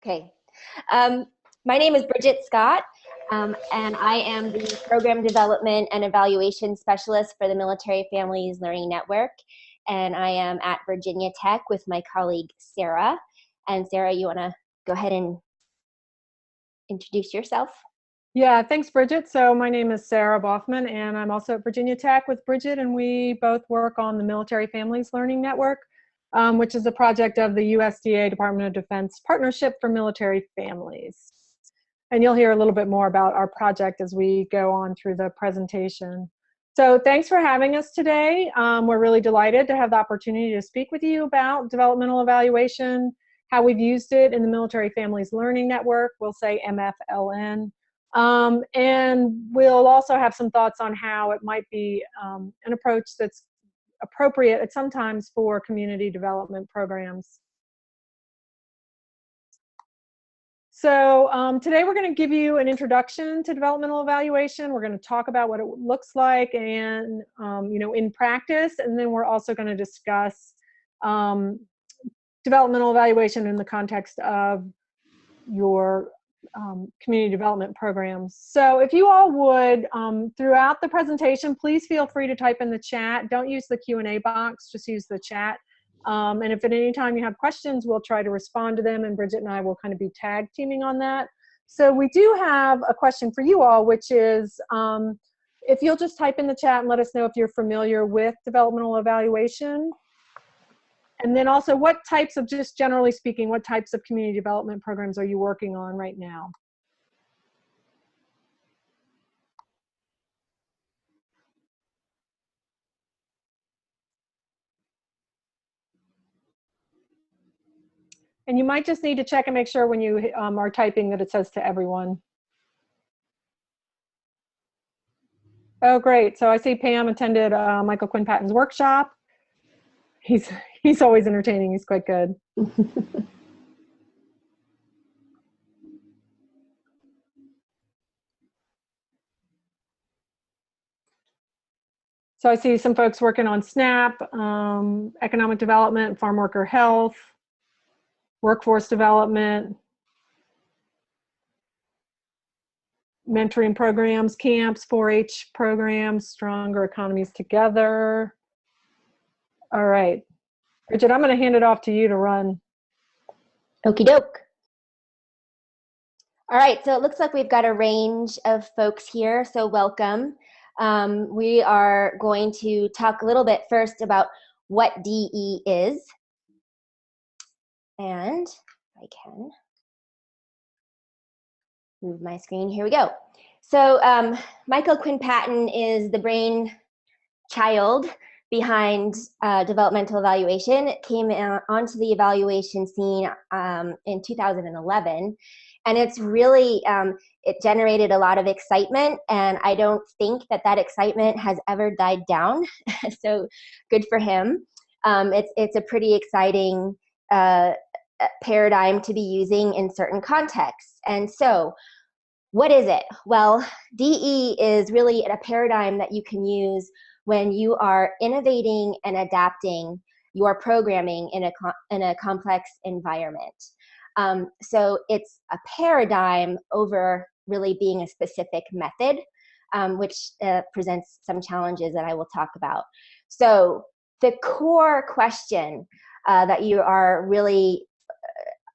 Okay. My name is Bridget Scott, and I am the Program Development and Evaluation Specialist for the Military Families Learning Network. And I am at Virginia Tech with my colleague, Sarah. And Sarah, you want to go ahead and introduce yourself? Yeah, thanks, Bridget. So my name is Sarah Boffman, and I'm also at Virginia Tech with Bridget, and we both work on the Military Families Learning Network, which is a project of the USDA Department of Defense Partnership for Military Families. And you'll hear a little bit more about our project as we go on through the presentation. So thanks for having us today. We're really delighted to have the opportunity to speak with you about developmental evaluation, how we've used it in the Military Families Learning Network, we'll say MFLN. And we'll also have some thoughts on how it might be an approach that's appropriate at sometimes for community development programs. So today we're going to give you an introduction to developmental evaluation. We're going to talk about what it looks like and in practice, and then we're also going to discuss developmental evaluation in the context of your community development programs. So if you all would, throughout the presentation, please feel free to type in the chat. Don't use the Q&A box, just use the chat. And if at any time you have questions, we'll try to respond to them, and Bridget and I will kind of be tag teaming on that. So we do have a question for you all, which is if you'll just type in the chat and let us know if you're familiar with developmental evaluation. And then also, what types of, just generally speaking, what types of community development programs are you working on right now? And you might just need to check and make sure when you are typing that it says to everyone. Oh, great. So I see Pam attended Michael Quinn Patton's workshop. He's always entertaining. He's quite good. So I see some folks working on SNAP, economic development, farm worker health, workforce development, mentoring programs, camps, 4-H programs, stronger economies together. All right. Bridget, I'm going to hand it off to you to run. Okie doke. All right, so it looks like we've got a range of folks here, so welcome. We are going to talk a little bit first about what DE is. And if I can move my screen, here we go. So Michael Quinn Patton is the brainchild behind developmental evaluation. It came onto the evaluation scene in 2011. And it's really, it generated a lot of excitement, and I don't think that that excitement has ever died down. So good for him. It's a pretty exciting paradigm to be using in certain contexts. And so what is it? Well, DE is really a paradigm that you can use when you are innovating and adapting your programming in a complex environment. So it's a paradigm over really being a specific method, which presents some challenges that I will talk about. So the core question that you are really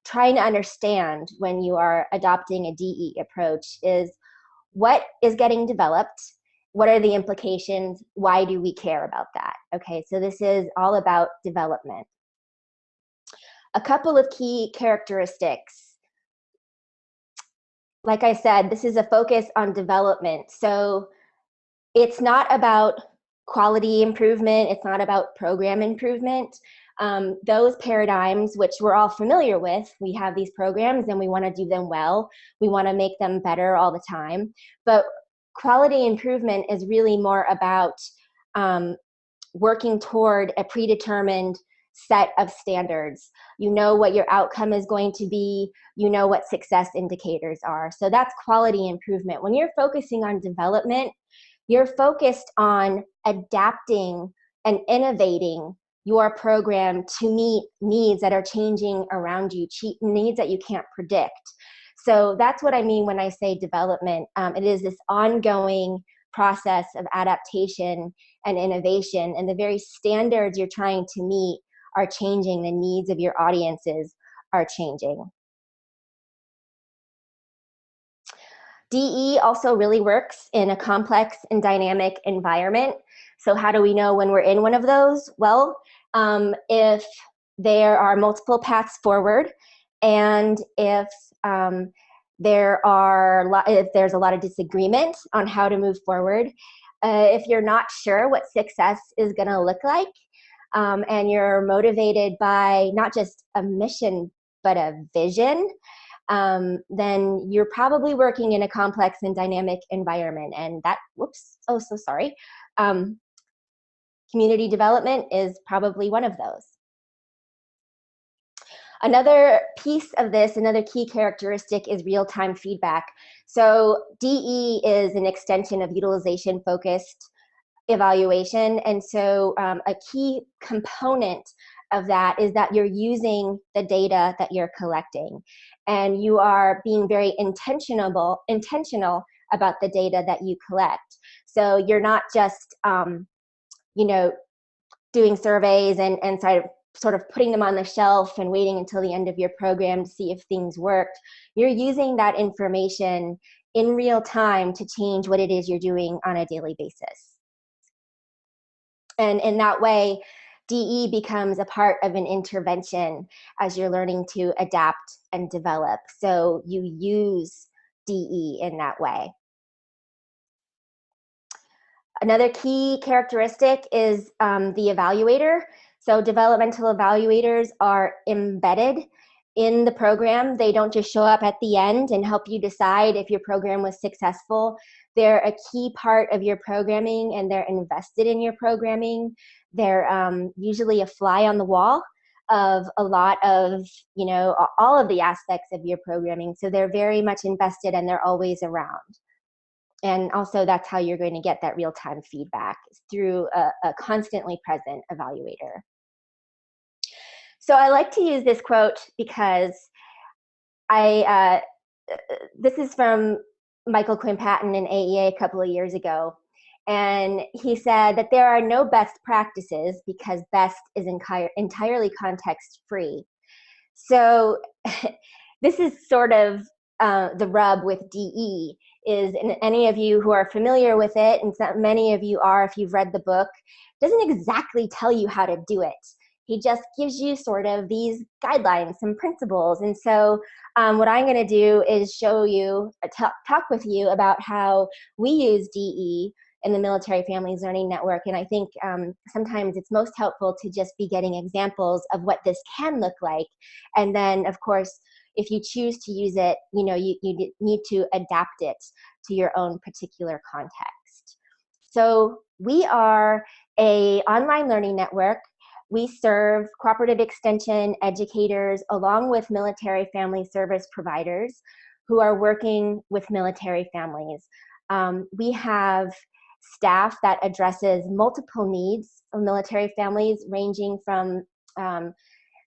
trying to understand when you are adopting a DE approach is what is getting developed, what are the implications, why do we care about that? Okay, so this is all about development. A couple of key characteristics. Like I said, this is a focus on development. So it's not about quality improvement. It's not about program improvement. Those paradigms, which we're all familiar with, we have these programs and we want to do them well. We want to make them better all the time. But quality improvement is really more about working toward a predetermined set of standards. You know what your outcome is going to be. You know what success indicators are. So that's quality improvement. When you're focusing on development, you're focused on adapting and innovating your program to meet needs that are changing around you, needs that you can't predict. So that's what I mean when I say development. It is this ongoing process of adaptation and innovation, and the very standards you're trying to meet are changing, the needs of your audiences are changing. DE also really works in a complex and dynamic environment. So how do we know when we're in one of those? Well, if there are multiple paths forward, and if there's a lot of disagreement on how to move forward, if you're not sure what success is going to look like, and you're motivated by not just a mission but a vision, then you're probably working in a complex and dynamic environment. And that, community development is probably one of those. Another piece of this, another key characteristic, is real-time feedback. So DE is an extension of utilization-focused evaluation. And so a key component of that is that you're using the data that you're collecting, and you are being very intentional about the data that you collect. So you're not just doing surveys and sort of putting them on the shelf and waiting until the end of your program to see if things worked. You're using that information in real time to change what it is you're doing on a daily basis. And in that way, DE becomes a part of an intervention as you're learning to adapt and develop. So you use DE in that way. Another key characteristic is the evaluator. So developmental evaluators are embedded in the program. They don't just show up at the end and help you decide if your program was successful. They're a key part of your programming, and they're invested in your programming. They're usually a fly on the wall of a lot of, all of the aspects of your programming. So they're very much invested, and they're always around. And also, that's how you're going to get that real-time feedback, through a constantly present evaluator. So I like to use this quote because this is from Michael Quinn Patton in AEA a couple of years ago. And he said that there are no best practices because best is entirely context-free. So this is sort of the rub with DE, is, and any of you who are familiar with it, and many of you are if you've read the book, doesn't exactly tell you how to do it. He just gives you sort of these guidelines, some principles. And so what I'm going to do is show you, talk with you about how we use DE in the Military Families Learning Network. And I think sometimes it's most helpful to just be getting examples of what this can look like. And then, of course, if you choose to use it, you need to adapt it to your own particular context. So we are an online learning network. We serve cooperative extension educators along with military family service providers who are working with military families. We have staff that addresses multiple needs of military families, ranging from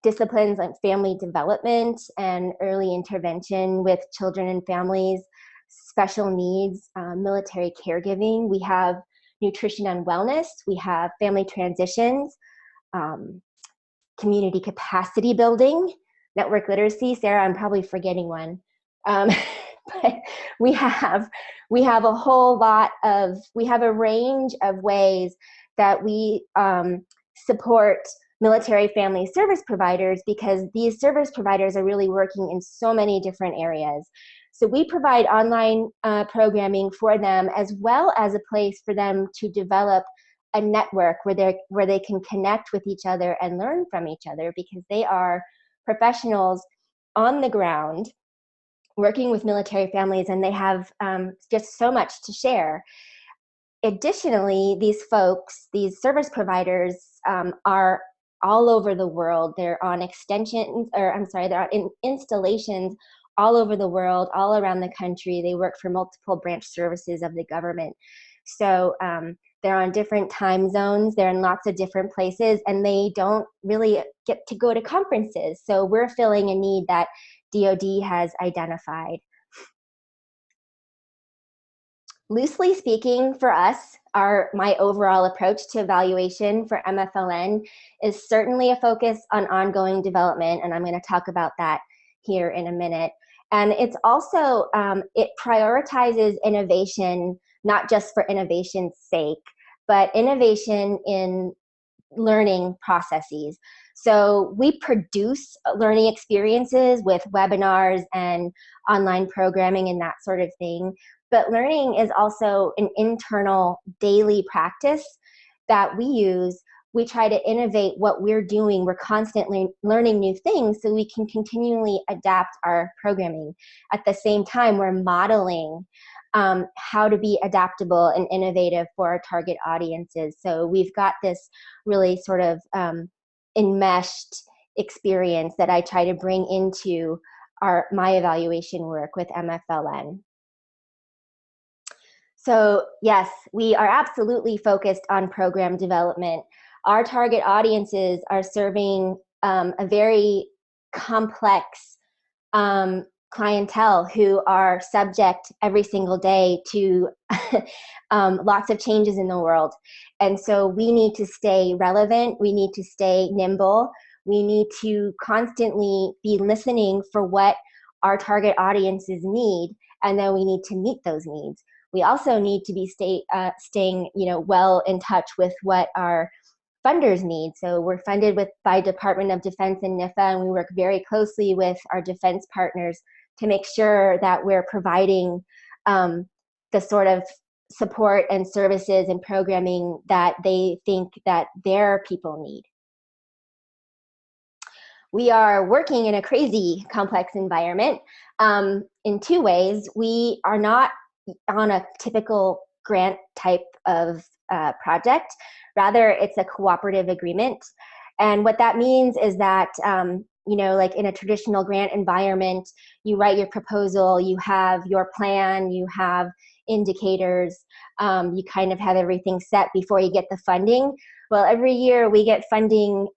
disciplines like family development and early intervention with children and families, special needs, military caregiving. We have nutrition and wellness. We have family transitions, community capacity building, network literacy. Sarah, I'm probably forgetting one. But we have a whole lot of, we have a range of ways that we support military family service providers, because these service providers are really working in so many different areas. So we provide online programming for them, as well as a place for them to develop a network where they can connect with each other and learn from each other, because they are professionals on the ground working with military families, and they have just so much to share. Additionally, these folks, these service providers, are all over the world. They're on they're on installations all over the world, all around the country. They work for multiple branch services of the government. So They're on different time zones. They're in lots of different places, and they don't really get to go to conferences. So we're filling a need that DoD has identified. Loosely speaking, for us, my overall approach to evaluation for MFLN is certainly a focus on ongoing development, and I'm going to talk about that here in a minute. And it's also, it prioritizes innovation, not just for innovation's sake, but innovation in learning processes. So we produce learning experiences with webinars and online programming and that sort of thing. But learning is also an internal daily practice that we use. We try to innovate what we're doing. We're constantly learning new things so we can continually adapt our programming. At the same time, we're modeling how to be adaptable and innovative for our target audiences. So we've got this really sort of enmeshed experience that I try to bring into my evaluation work with MFLN. So yes, we are absolutely focused on program development. Our target audiences are serving a very complex clientele who are subject every single day to lots of changes in the world. And so we need to stay relevant. We need to stay nimble. We need to constantly be listening for what our target audiences need, and then we need to meet those needs. We also need to be staying, well in touch with what our funders need. So we're funded by Department of Defense and NIFA, and we work very closely with our defense partners to make sure that we're providing the sort of support and services and programming that they think that their people need. We are working in a crazy complex environment in two ways. We are not on a typical grant type of project. Rather, it's a cooperative agreement. And what that means is that, like in a traditional grant environment, you write your proposal, you have your plan, you have indicators, you kind of have everything set before you get the funding. Well, every year we get funding,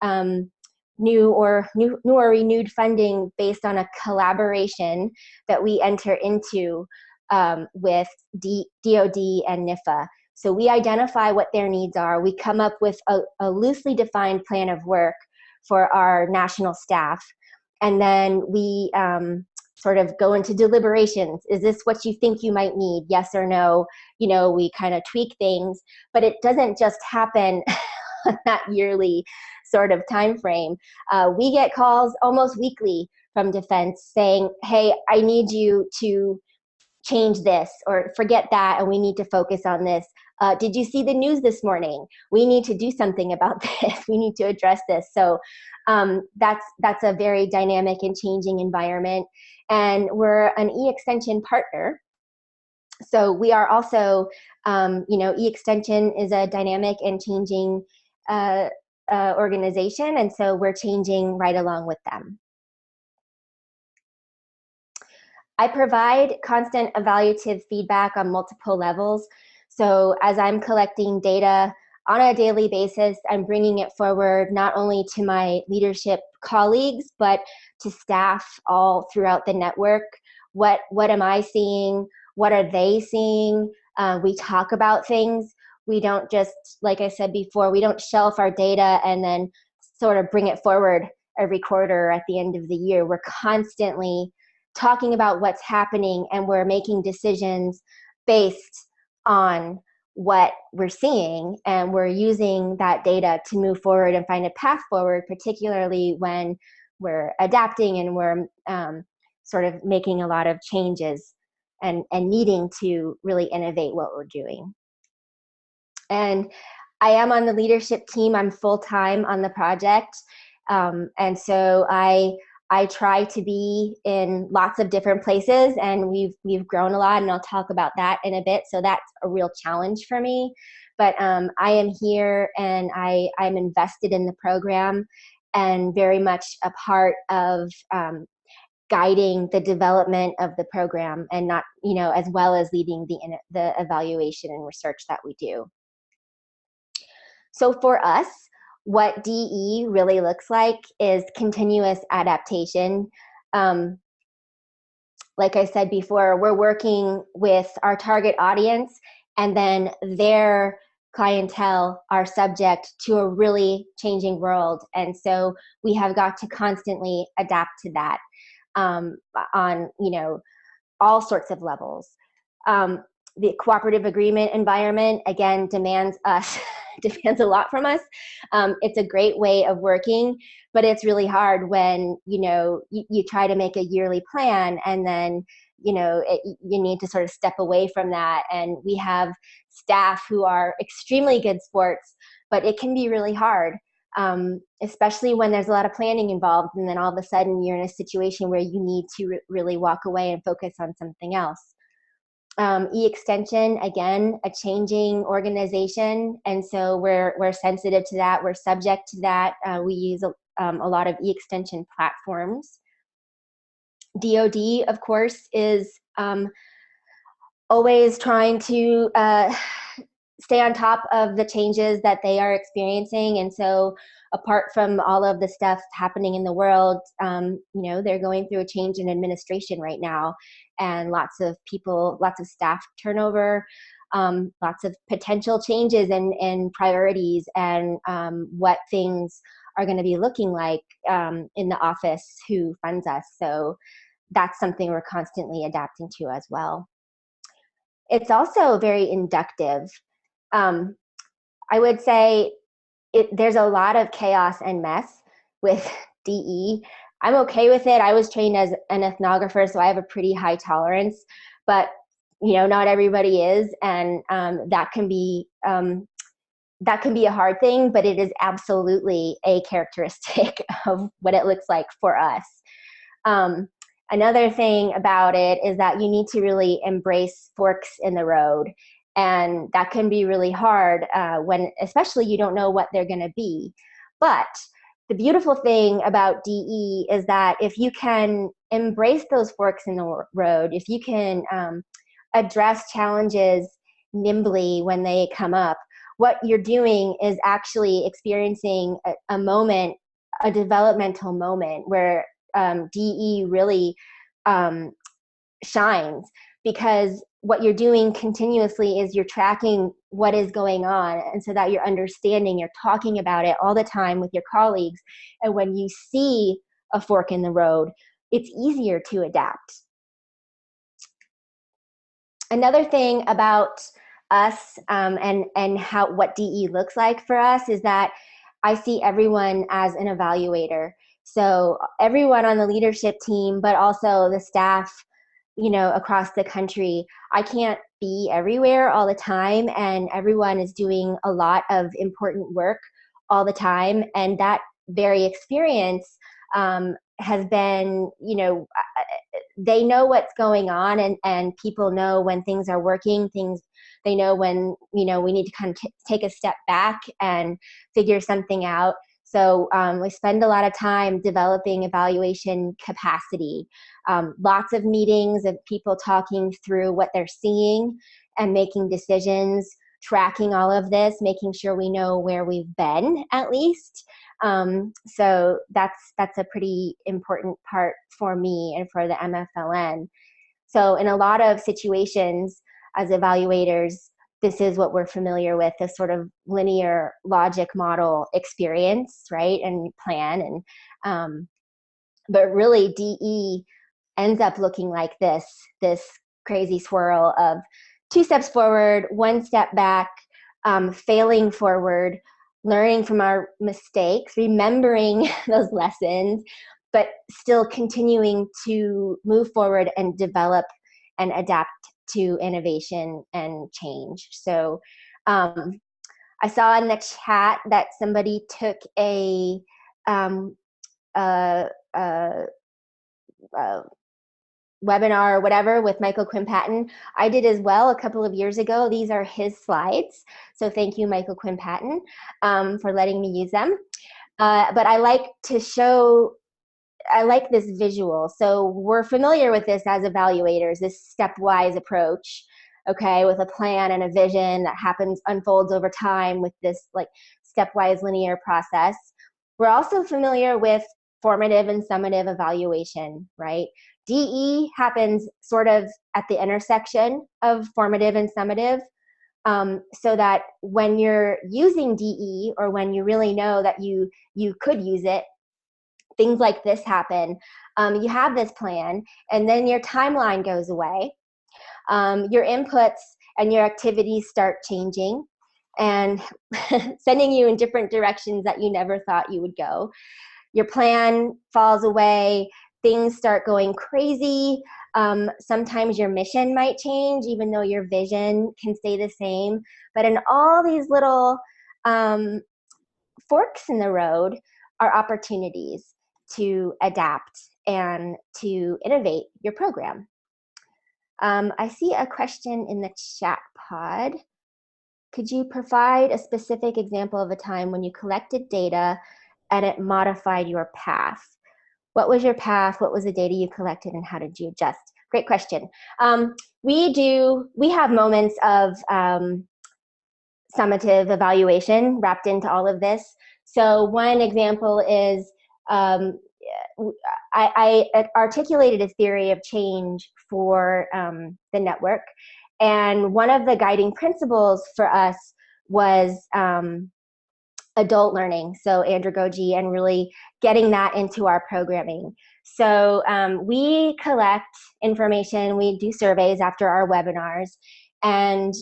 new or renewed funding based on a collaboration that we enter into with DoD and NIFA. So we identify what their needs are. We come up with a loosely defined plan of work for our national staff. And then we sort of go into deliberations. Is this what you think you might need? Yes or no? We kind of tweak things, but it doesn't just happen on that yearly sort of time frame. We get calls almost weekly from defense saying, hey, I need you to change this or forget that, and we need to focus on this. Did you see the news this morning? We need to do something about this. We need to address this. So that's a very dynamic and changing environment. And we're an e-extension partner. So we are also, e-extension is a dynamic and changing organization. And so we're changing right along with them. I provide constant evaluative feedback on multiple levels. So as I'm collecting data on a daily basis, I'm bringing it forward not only to my leadership colleagues, but to staff all throughout the network. What am I seeing? What are they seeing? We talk about things. We don't just, like I said before, we don't shelf our data and then sort of bring it forward every quarter or at the end of the year. We're constantly talking about what's happening, and we're making decisions based on what we're seeing, and we're using that data to move forward and find a path forward, particularly when we're adapting and we're sort of making a lot of changes and needing to really innovate what we're doing. And I am on the leadership team. I'm full-time on the project. And so I try to be in lots of different places, and we've grown a lot, and I'll talk about that in a bit. So that's a real challenge for me. But I am here, and I'm invested in the program and very much a part of guiding the development of the program, and not, as well as leading the evaluation and research that we do. So for us, what DE really looks like is continuous adaptation. Like I said before, we're working with our target audience and then their clientele, our subject, to a really changing world. And so we have got to constantly adapt to that on, all sorts of levels. The cooperative agreement environment, again, demands demands a lot from us. It's a great way of working, but it's really hard when, you try to make a yearly plan and then, you need to sort of step away from that. And we have staff who are extremely good sports, but it can be really hard. Especially when there's a lot of planning involved, and then all of a sudden you're in a situation where you need to really walk away and focus on something else. E-extension, again, a changing organization, and so we're sensitive to that. We're subject to that. We use a lot of e-extension platforms. DoD, of course, is always trying to stay on top of the changes that they are experiencing. And so apart from all of the stuff happening in the world, they're going through a change in administration right now, and lots of staff turnover, lots of potential changes and priorities, and what things are going to be looking like in the office who funds us. So that's something we're constantly adapting to as well. It's also very inductive. I would say there's a lot of chaos and mess with DE. I'm okay with it. I was trained as an ethnographer, so I have a pretty high tolerance, but not everybody is, and that can be a hard thing, but it is absolutely a characteristic of what it looks like for us. Another thing about it is that you need to really embrace forks in the road. And that can be really hard when, especially, you don't know what they're going to be. But the beautiful thing about DE is that if you can embrace those forks in the road, if you can address challenges nimbly when they come up, what you're doing is actually experiencing a moment, a developmental moment where DE really shines, because what you're doing continuously is you're tracking what is going on, and so that you're understanding, you're talking about it all the time with your colleagues, and when you see a fork in the road, it's easier to adapt. Another thing about us and what DE looks like for us is that I see everyone as an evaluator. So everyone on the leadership team, but also the staff, across the country. I can't be everywhere all the time, and everyone is doing a lot of important work all the time. And that very experience has been, they know what's going on, and people know when things are working, they know when, we need to kind of take a step back and figure something out. So we spend a lot of time developing evaluation capacity, lots of meetings of people talking through what they're seeing and making decisions, tracking all of this, making sure we know where we've been at least. So that's a pretty important part for me and for the MFLN. So in a lot of situations as evaluators, this is what we're familiar with, this sort of linear logic model experience, right, and plan. And but really DE ends up looking like this crazy swirl of 2 steps forward, 1 step back, failing forward, learning from our mistakes, remembering those lessons, but still continuing to move forward and develop and adapt to innovation and change. So I saw in the chat that somebody took a webinar or whatever with Michael Quinn Patton. I did as well a couple of years ago. These are his slides. So thank you, Michael Quinn Patton, for letting me use them. But I like to show, I like this visual. So we're familiar with this as evaluators, this stepwise approach, okay, with a plan and a vision that unfolds over time with this like stepwise linear process. We're also familiar with formative and summative evaluation, right? DE happens sort of at the intersection of formative and summative, so that when you're using DE, or when you really know that you could use it, things like this happen. You have this plan, and then your timeline goes away. Your inputs and your activities start changing and sending you in different directions that you never thought you would go. Your plan falls away, things start going crazy. Sometimes your mission might change, even though your vision can stay the same. But in all these little forks in the road are opportunities to adapt and to innovate your program. I see a question in the chat pod. Could you provide a specific example of a time when you collected data and it modified your path? What was your path? What was the data you collected, and how did you adjust? Great question. We have moments of summative evaluation wrapped into all of this. So one example is I articulated a theory of change for the network. And one of the guiding principles for us was adult learning, so andragogy, and really getting that into our programming. So we collect information, we do surveys after our webinars, and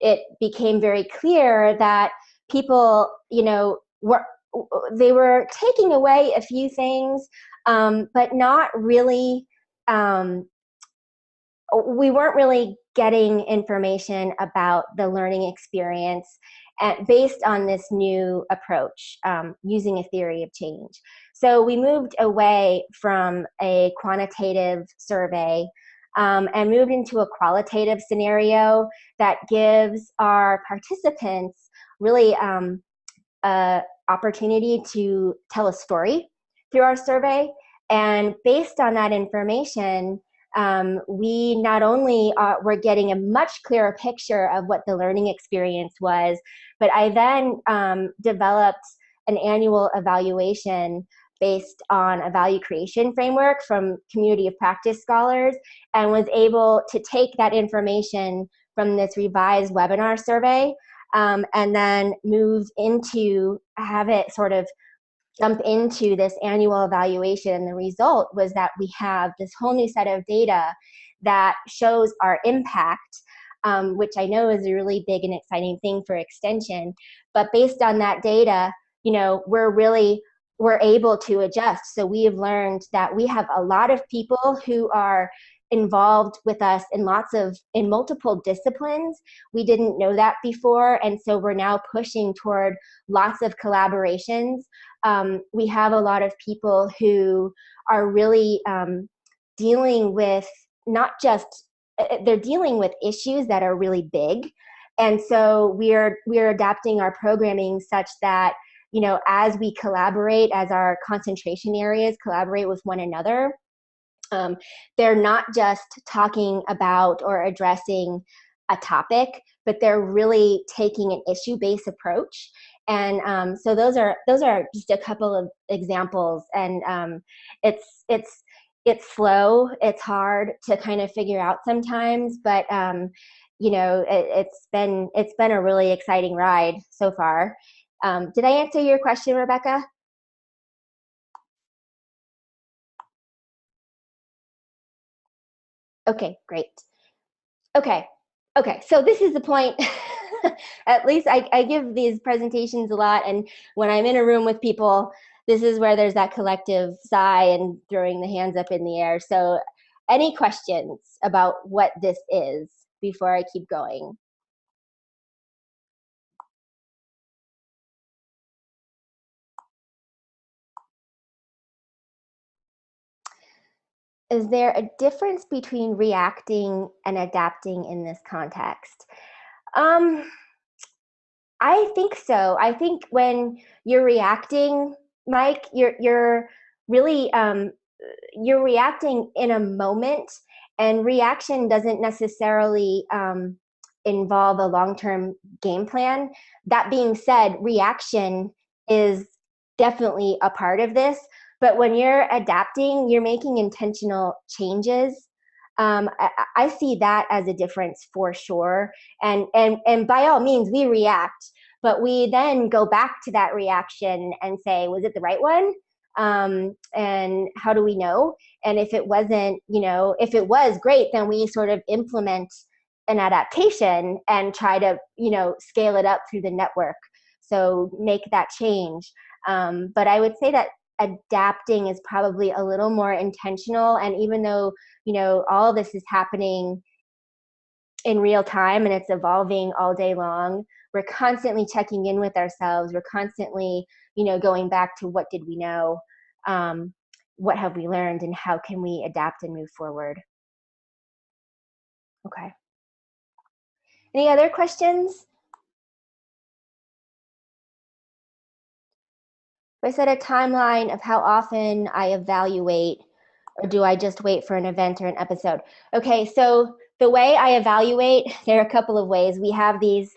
it became very clear that people, they were taking away a few things, but not really, we weren't really getting information about the learning experience based on this new approach, using a theory of change. So we moved away from a quantitative survey and moved into a qualitative scenario that gives our participants really opportunity to tell a story through our survey. And based on that information, we not only were getting a much clearer picture of what the learning experience was, but I then developed an annual evaluation based on a value creation framework from community of practice scholars, and was able to take that information from this revised webinar survey and then move into, have it sort of jump into this annual evaluation. And the result was that we have this whole new set of data that shows our impact, which I know is a really big and exciting thing for extension. But based on that data, we're able to adjust. So we have learned that we have a lot of people who are involved with us in multiple disciplines. We didn't know that before, and so we're now pushing toward lots of collaborations. We have a lot of people who are really dealing with they're dealing with issues that are really big, and so we're adapting our programming such that, as we collaborate, as our concentration areas collaborate with one another, they're not just talking about or addressing a topic, but they're really taking an issue-based approach. And so those are just a couple of examples. And it's slow, it's hard to kind of figure out sometimes, but it's been a really exciting ride so far. Did I answer your question, Rebecca? Okay, great. Okay, so this is the point. At least I give these presentations a lot, and when I'm in a room with people, this is where there's that collective sigh and throwing the hands up in the air. So any questions about what this is before I keep going? Is there a difference between reacting and adapting in this context? I think so. I think when you're reacting, Mike, you're really you're reacting in a moment, and reaction doesn't necessarily involve a long-term game plan. That being said, reaction is definitely a part of this, but when you're adapting, you're making intentional changes. I see that as a difference for sure. And by all means, we react, but we then go back to that reaction and say, was it the right one? And how do we know? And if it wasn't, if it was great, then we sort of implement an adaptation and try to, scale it up through the network. So make that change. But I would say that adapting is probably a little more intentional. And even though, all of this is happening in real time and it's evolving all day long, we're constantly checking in with ourselves. We're constantly, going back to what did we know? What have we learned, and how can we adapt and move forward? Okay. Any other questions? If I set a timeline of how often I evaluate, or do I just wait for an event or an episode? Okay, so the way I evaluate, there are a couple of ways. We have these,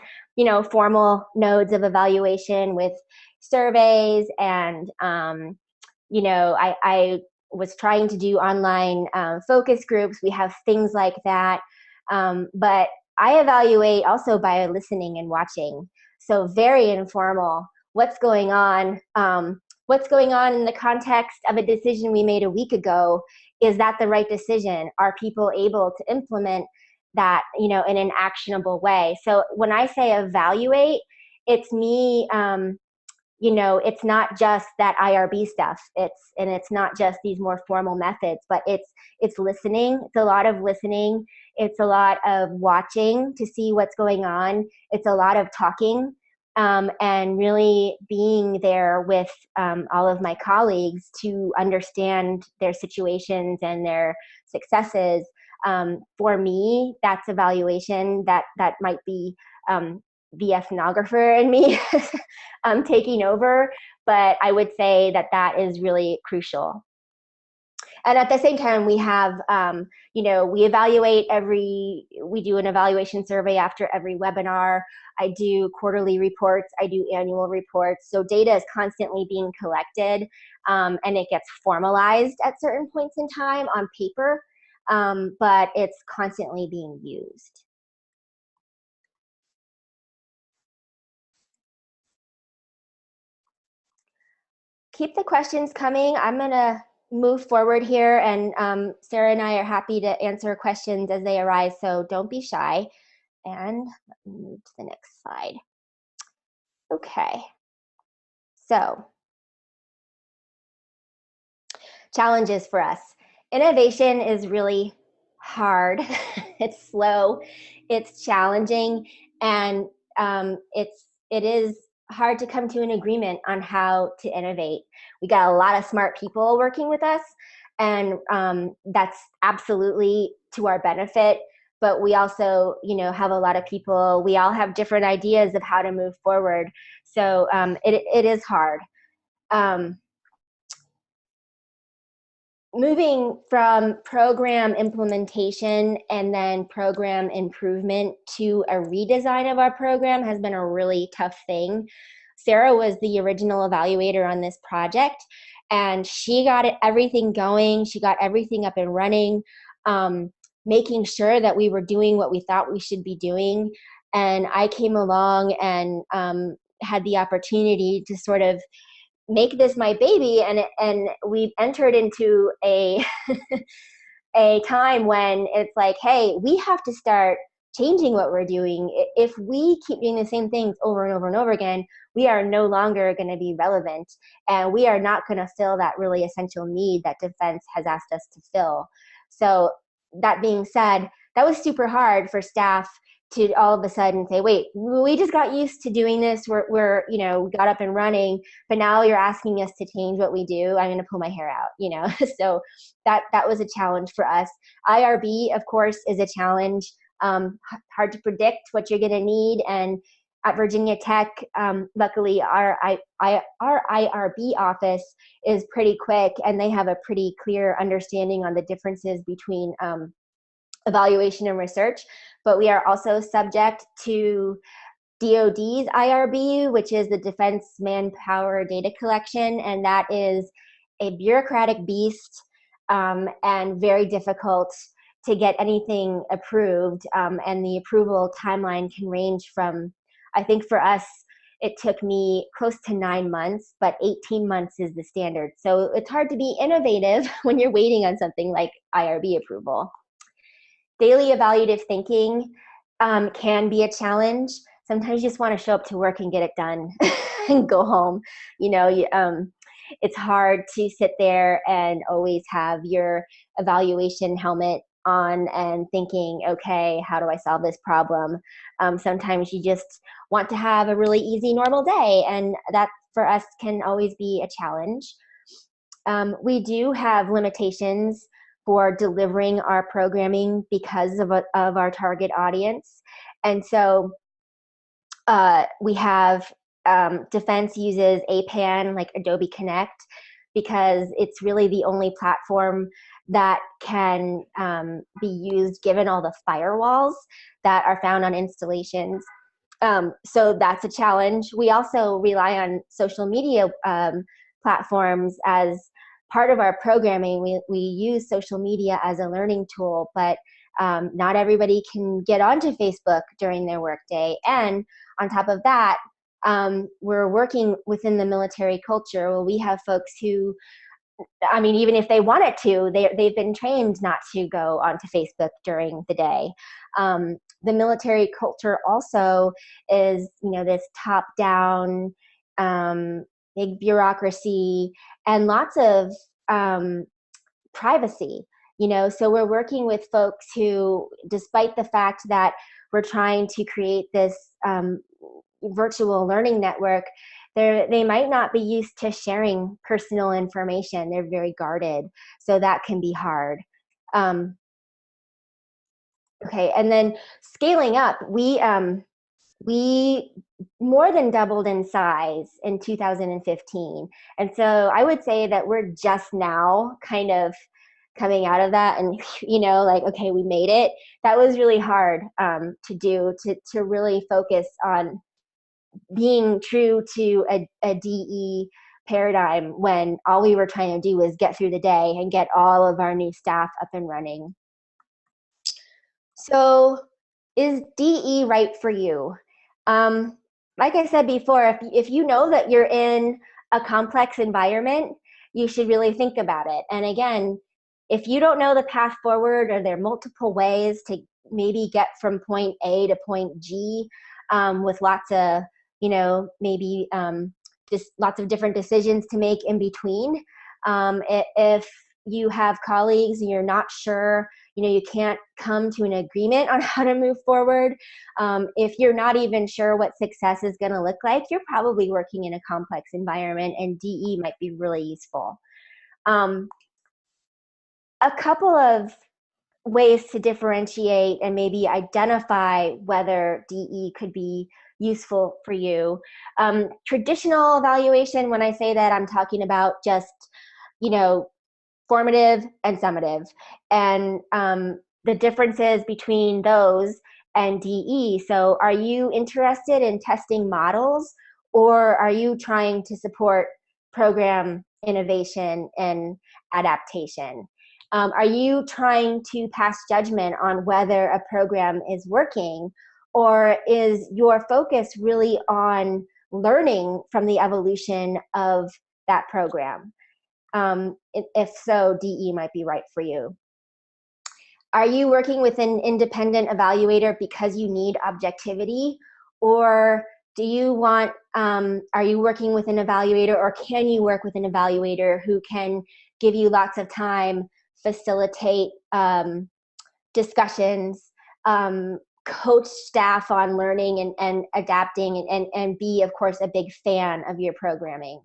formal nodes of evaluation with surveys, and, I was trying to do online focus groups. We have things like that. But I evaluate also by listening and watching. So very informal. What's going on? What's going on in the context of a decision we made a week ago? Is that the right decision? Are people able to implement that, in an actionable way? So when I say evaluate, it's me, it's not just that IRB stuff. It's not just these more formal methods, but it's listening. It's a lot of listening. It's a lot of watching to see what's going on. It's a lot of talking, and really being there with all of my colleagues to understand their situations and their successes. For me, that's evaluation. That might be the ethnographer in me taking over, but I would say that is really crucial. And at the same time, we have, we evaluate we do an evaluation survey after every webinar. I do quarterly reports. I do annual reports. So data is constantly being collected, and it gets formalized at certain points in time on paper, but it's constantly being used. Keep the questions coming. I'm going to move forward here, and Sarah and I are happy to answer questions as they arise, so don't be shy. And let me move to the next slide. Okay. So, challenges for us. Innovation is really hard. It's slow. It's challenging, and it is hard to come to an agreement on how to innovate. We got a lot of smart people working with us, and that's absolutely to our benefit. But we also, have a lot of people. We all have different ideas of how to move forward. So it is hard. Moving from program implementation and then program improvement to a redesign of our program has been a really tough thing. Sarah was the original evaluator on this project, and she got everything going. She got everything up and running, making sure that we were doing what we thought we should be doing. And I came along and had the opportunity to sort of make this my baby, and we've entered into a a time when it's like, hey, we have to start changing what we're doing. If we keep doing the same things over and over and over again, we are no longer going to be relevant, and we are not going to fill that really essential need that defense has asked us to fill. So that being said, that was super hard for staff to all of a sudden say, wait, we just got used to doing this. We're got up and running, but now you're asking us to change what we do. I'm going to pull my hair out, So that was a challenge for us. IRB, of course, is a challenge. Hard to predict what you're going to need. And at Virginia Tech, luckily our IRB office is pretty quick, and they have a pretty clear understanding on the differences between evaluation and research, but we are also subject to DoD's IRB, which is the Defense Manpower Data Collection, and that is a bureaucratic beast and very difficult to get anything approved. And the approval timeline can range from, I think for us, it took me close to 9 months, but 18 months is the standard. So it's hard to be innovative when you're waiting on something like IRB approval. Daily evaluative thinking can be a challenge. Sometimes you just want to show up to work and get it done and go home. It's hard to sit there and always have your evaluation helmet on and thinking, okay, how do I solve this problem? Sometimes you just want to have a really easy, normal day, and that for us can always be a challenge. We do have limitations for delivering our programming because of our target audience. And so we have Defense uses APAN, like Adobe Connect, because it's really the only platform that can be used given all the firewalls that are found on installations. So that's a challenge. We also rely on social media platforms as part of our programming. We use social media as a learning tool, but not everybody can get onto Facebook during their workday. And on top of that, we're working within the military culture. Well, we have folks who, I mean, even if they wanted to, they've been trained not to go onto Facebook during the day. The military culture also is, this top-down, big bureaucracy and lots of privacy. So we're working with folks who, despite the fact that we're trying to create this virtual learning network, they might not be used to sharing personal information. They're very guarded, so that can be hard. Okay, and then scaling up, we more than doubled in size in 2015, and so I would say that we're just now kind of coming out of that, and like, okay, we made it. That was really hard to do, to really focus on being true to a DE paradigm when all we were trying to do was get through the day and get all of our new staff up and running. So is DE right for you? Like I said before, if you know that you're in a complex environment, you should really think about it. And again, if you don't know the path forward, or there are multiple ways to maybe get from point A to point G with lots of, maybe just lots of different decisions to make in between. If you have colleagues and you're not sure, you can't come to an agreement on how to move forward. If you're not even sure what success is going to look like, you're probably working in a complex environment, and DE might be really useful. A couple of ways to differentiate and maybe identify whether DE could be useful for you. Traditional evaluation, when I say that, I'm talking about just, formative and summative, and the differences between those and DE. So are you interested in testing models, or are you trying to support program innovation and adaptation? Are you trying to pass judgment on whether a program is working, or is your focus really on learning from the evolution of that program? If so, DE might be right for you. Are you working with an independent evaluator because you need objectivity, or do you want, are you working with an evaluator, or can you work with an evaluator who can give you lots of time, facilitate discussions, coach staff on learning and adapting, and be, of course, a big fan of your programming?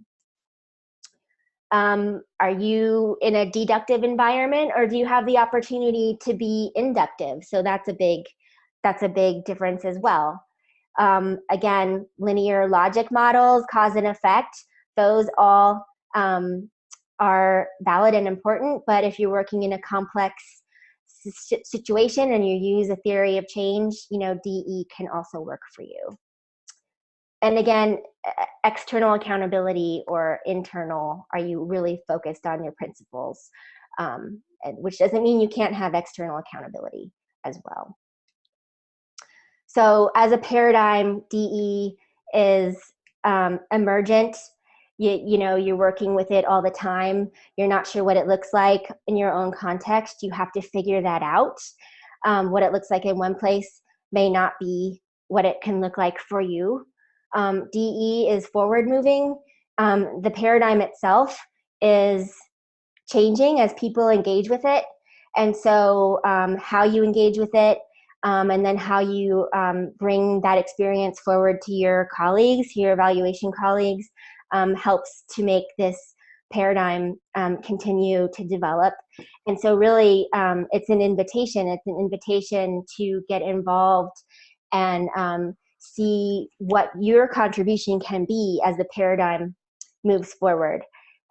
Are you in a deductive environment, or do you have the opportunity to be inductive? So that's a big difference as well. Again, linear logic models, cause and effect, those all are valid and important, but if you're working in a complex situation and you use a theory of change, DE can also work for you. And again, external accountability or internal, are you really focused on your principles? Which doesn't mean you can't have external accountability as well. So as a paradigm, DE is emergent. You're working with it all the time. You're not sure what it looks like in your own context. You have to figure that out. What it looks like in one place may not be what it can look like for you. DE is forward moving. The paradigm itself is changing as people engage with it. And so how you engage with it, and then how you bring that experience forward to your colleagues, your evaluation colleagues, helps to make this paradigm continue to develop. And so really, it's an invitation. It's an invitation to get involved and see what your contribution can be as the paradigm moves forward.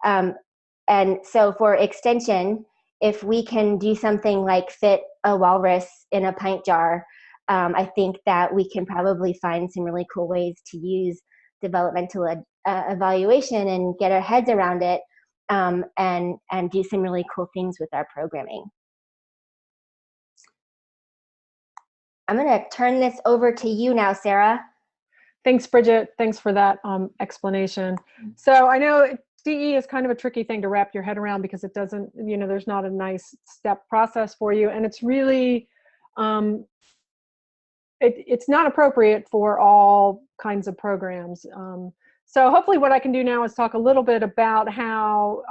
And so for extension, if we can do something like fit a walrus in a pint jar, I think that we can probably find some really cool ways to use developmental evaluation and get our heads around it, and do some really cool things with our programming. I'm going to turn this over to you now, Sarah. Thanks, Bridget. Thanks for that explanation. So I know DE is kind of a tricky thing to wrap your head around because it doesn't, there's not a nice step process for you. And it's really, it's not appropriate for all kinds of programs. So hopefully what I can do now is talk a little bit about how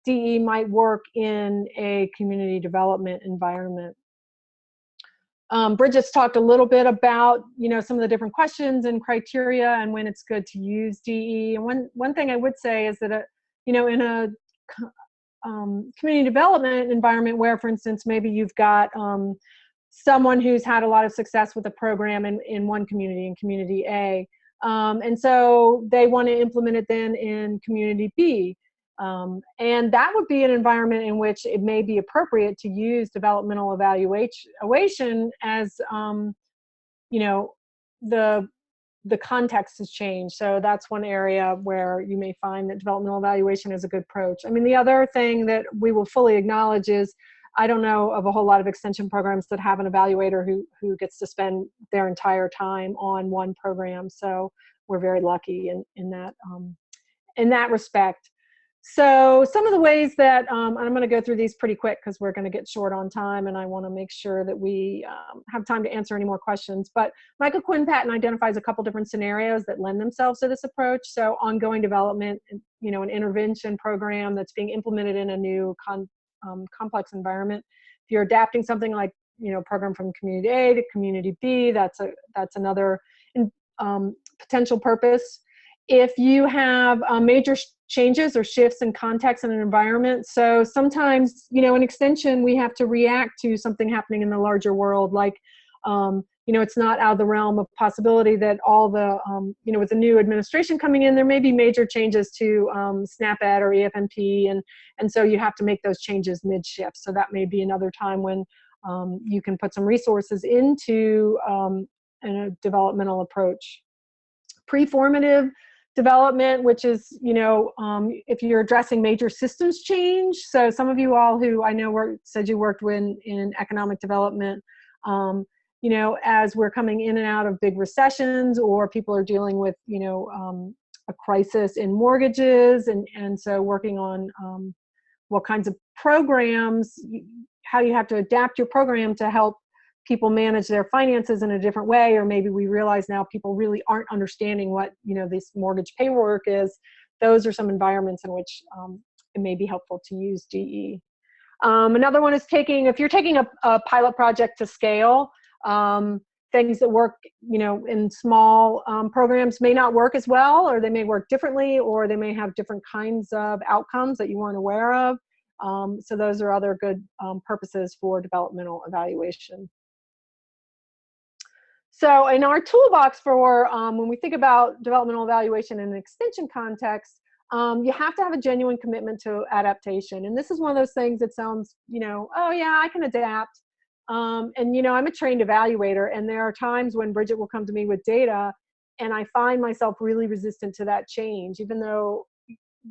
DE might work in a community development environment. Bridget's talked a little bit about, some of the different questions and criteria and when it's good to use DE. And one thing I would say is that, in a community development environment where, for instance, maybe you've got someone who's had a lot of success with a program in one community, in community A, and so they want to implement it then in community B. And that would be an environment in which it may be appropriate to use developmental evaluation as, the context has changed. So that's one area where you may find that developmental evaluation is a good approach. I mean, the other thing that we will fully acknowledge is I don't know of a whole lot of extension programs that have an evaluator who gets to spend their entire time on one program. So we're very lucky in that respect. So some of the ways that, and I'm going to go through these pretty quick because we're going to get short on time and I want to make sure that we have time to answer any more questions. But Michael Quinn Patton identifies a couple different scenarios that lend themselves to this approach. So ongoing development, an intervention program that's being implemented in a new complex environment. If you're adapting something like, program from community A to community B, that's another potential purpose. If you have major changes or shifts in context and an environment, so sometimes, in extension, we have to react to something happening in the larger world, like, it's not out of the realm of possibility that all the, with the new administration coming in, there may be major changes to SNAP-Ed or EFMP, and so you have to make those changes mid-shift. So that may be another time when you can put some resources into a developmental approach. Pre-formative development, which is, if you're addressing major systems change. So some of you all who I know said you worked in economic development, as we're coming in and out of big recessions or people are dealing with, a crisis in mortgages. And so working on what kinds of programs, how you have to adapt your program to help people manage their finances in a different way, or maybe we realize now people really aren't understanding what this mortgage paperwork is. Those are some environments in which it may be helpful to use DE. Another one is if you're taking a pilot project to scale, things that work in small programs may not work as well, or they may work differently, or they may have different kinds of outcomes that you weren't aware of. So those are other good purposes for developmental evaluation. So in our toolbox for when we think about developmental evaluation in an extension context, you have to have a genuine commitment to adaptation. And this is one of those things that sounds, oh yeah, I can adapt. And I'm a trained evaluator, and there are times when Bridget will come to me with data and I find myself really resistant to that change, even though,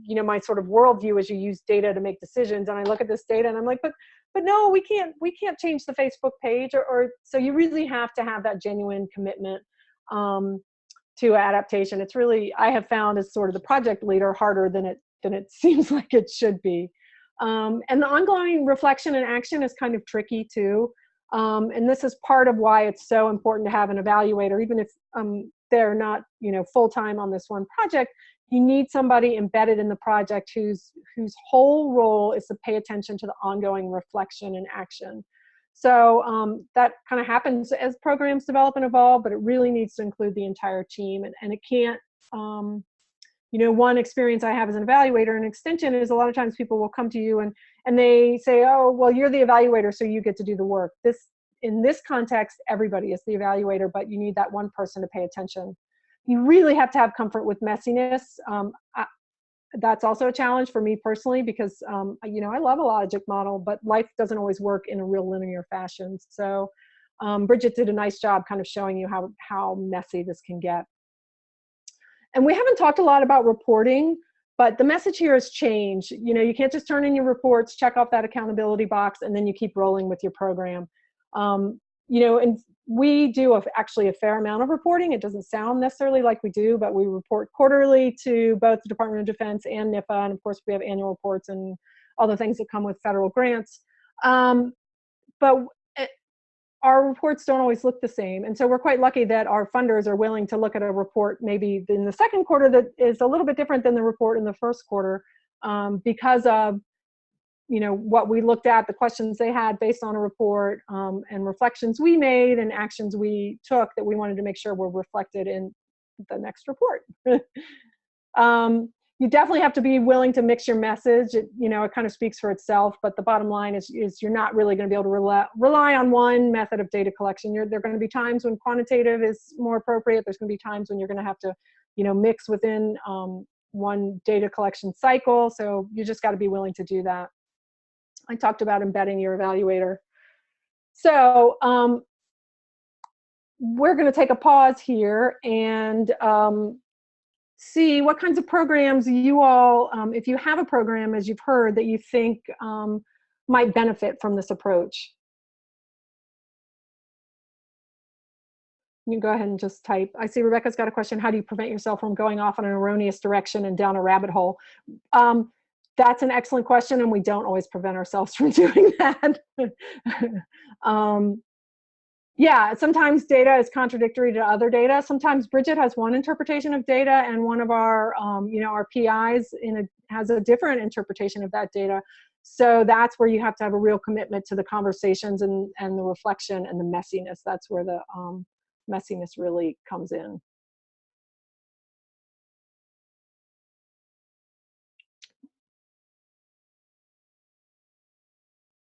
my sort of worldview is you use data to make decisions. And I look at this data and I'm like, but no, we can't change the Facebook page, or so you really have to have that genuine commitment to adaptation. It's really, I have found, as sort of the project leader, harder than it seems like it should be. And the ongoing reflection and action is kind of tricky too. And this is part of why it's so important to have an evaluator, even if they're not, full-time on this one project. You need somebody embedded in the project whose whole role is to pay attention to the ongoing reflection and action. So that kind of happens as programs develop and evolve, but it really needs to include the entire team. And it can't, one experience I have as an evaluator in extension is a lot of times people will come to you and they say, oh, well, you're the evaluator, so you get to do the work. In this context, everybody is the evaluator, but you need that one person to pay attention. You really have to have comfort with messiness. That's also a challenge for me personally, because I love a logic model, but life doesn't always work in a real linear fashion. So Bridget did a nice job kind of showing you how messy this can get. And we haven't talked a lot about reporting, but the message here has changed. You can't just turn in your reports, check off that accountability box, and then you keep rolling with your program. And we do actually a fair amount of reporting. It doesn't sound necessarily like we do, but we report quarterly to both the Department of Defense and NIPA. And of course, we have annual reports and all the things that come with federal grants. But our reports don't always look the same. And so we're quite lucky that our funders are willing to look at a report maybe in the second quarter that is a little bit different than the report in the first quarter, because of what we looked at, the questions they had based on a report, and reflections we made and actions we took that we wanted to make sure were reflected in the next report. You definitely have to be willing to mix your message. It kind of speaks for itself, but the bottom line is you're not really going to be able to rely on one method of data collection. There are going to be times when quantitative is more appropriate. There's going to be times when you're going to have to, mix within one data collection cycle. So you just got to be willing to do that. I talked about embedding your evaluator. So we're going to take a pause here and see what kinds of programs you all, if you have a program, as you've heard, that you think might benefit from this approach. You can go ahead and just type. I see Rebecca's got a question. How do you prevent yourself from going off in an erroneous direction and down a rabbit hole? That's an excellent question, and we don't always prevent ourselves from doing that. Yeah, sometimes data is contradictory to other data. Sometimes Bridget has one interpretation of data, and one of our, our PIs has a different interpretation of that data. So that's where you have to have a real commitment to the conversations and the reflection and the messiness. That's where the messiness really comes in.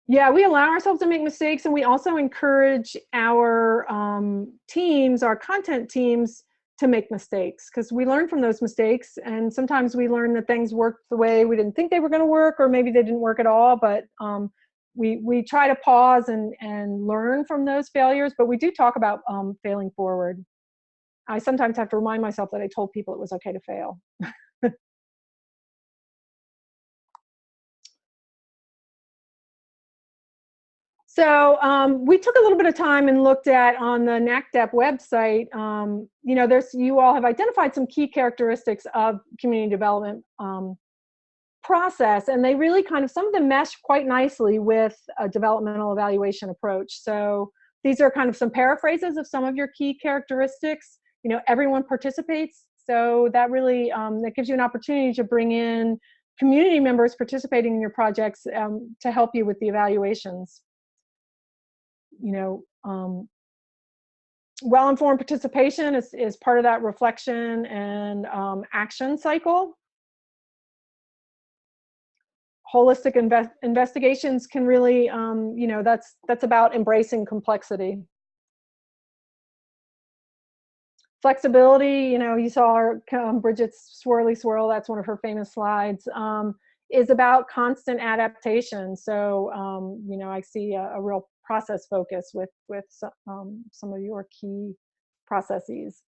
Yeah, we allow ourselves to make mistakes, and we also encourage our teams, our content teams, to make mistakes, because we learn from those mistakes. And sometimes we learn that things worked the way we didn't think they were going to work, or maybe they didn't work at all. But we try to pause and learn from those failures. But we do talk about failing forward. I sometimes have to remind myself that I told people it was okay to fail. So we took a little bit of time and looked at, on the NACDEP website, you all have identified some key characteristics of community development process, and they really kind of, some of them mesh quite nicely with a developmental evaluation approach. So these are kind of some paraphrases of some of your key characteristics. Everyone participates, so that really, that gives you an opportunity to bring in community members participating in your projects to help you with the evaluations. Well-informed participation is part of that reflection and action cycle. Holistic investigations can really, that's about embracing complexity. Flexibility, you know, you saw our, Bridget's swirly swirl, that's one of her famous slides, is about constant adaptation. So, you know, I see a real process focus with some of your key processes.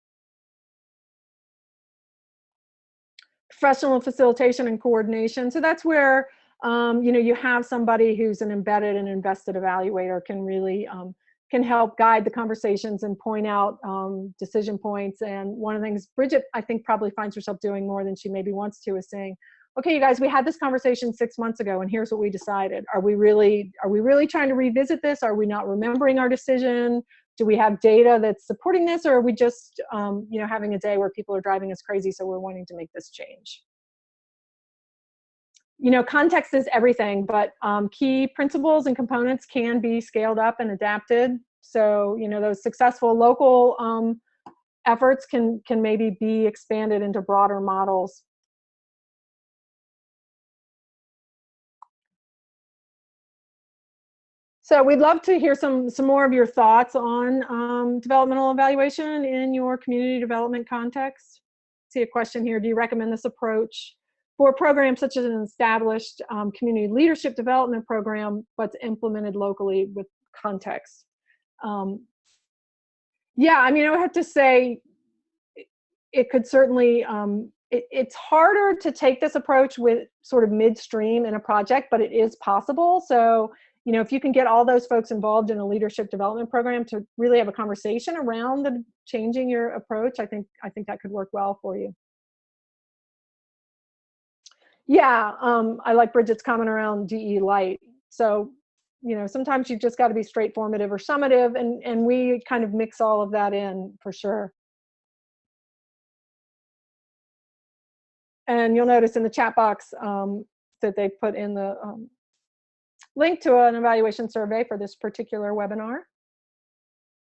Professional facilitation and coordination. So that's where, you know, you have somebody who's an embedded and invested evaluator can really can help guide the conversations and point out decision points. And one of the things Bridget, I think, probably finds herself doing more than she maybe wants to is saying, okay, you guys, we had this conversation 6 months ago and here's what we decided. Are we really trying to revisit this? Are we not remembering our decision? Do we have data that's supporting this, or are we just you know, having a day where people are driving us crazy, so we're wanting to make this change? You know, context is everything, but key principles and components can be scaled up and adapted. So, you know, those successful local efforts can maybe be expanded into broader models. So we'd love to hear some more of your thoughts on developmental evaluation in your community development context. See a question here: do you recommend this approach for programs such as an established community leadership development program, but implemented locally with context? Yeah, I mean, I would have to say it could certainly, it's harder to take this approach with sort of midstream in a project, but it is possible. So, you know, if you can get all those folks involved in a leadership development program to really have a conversation around the changing your approach, I think that could work well for you. Yeah, I like Bridget's comment around DE Light. So, you know, sometimes you've just got to be straight formative or summative, and we kind of mix all of that in for sure. And you'll notice in the chat box that they put in the link to an evaluation survey for this particular webinar.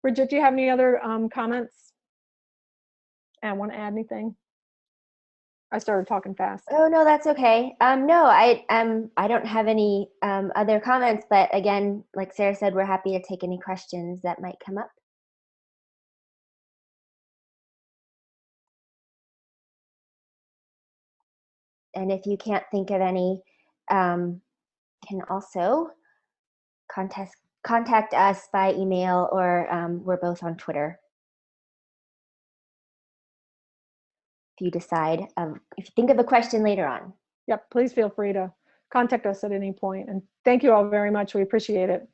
Bridget, do you have any other comments? And want to add anything? I started talking fast. Oh, no, that's okay. No, I don't have any other comments, but again, like Sarah said, we're happy to take any questions that might come up. And if you can't think of any, can also contact us by email, or we're both on Twitter. If you decide, if you think of a question later on. Yep, please feel free to contact us at any point. And thank you all very much. We appreciate it.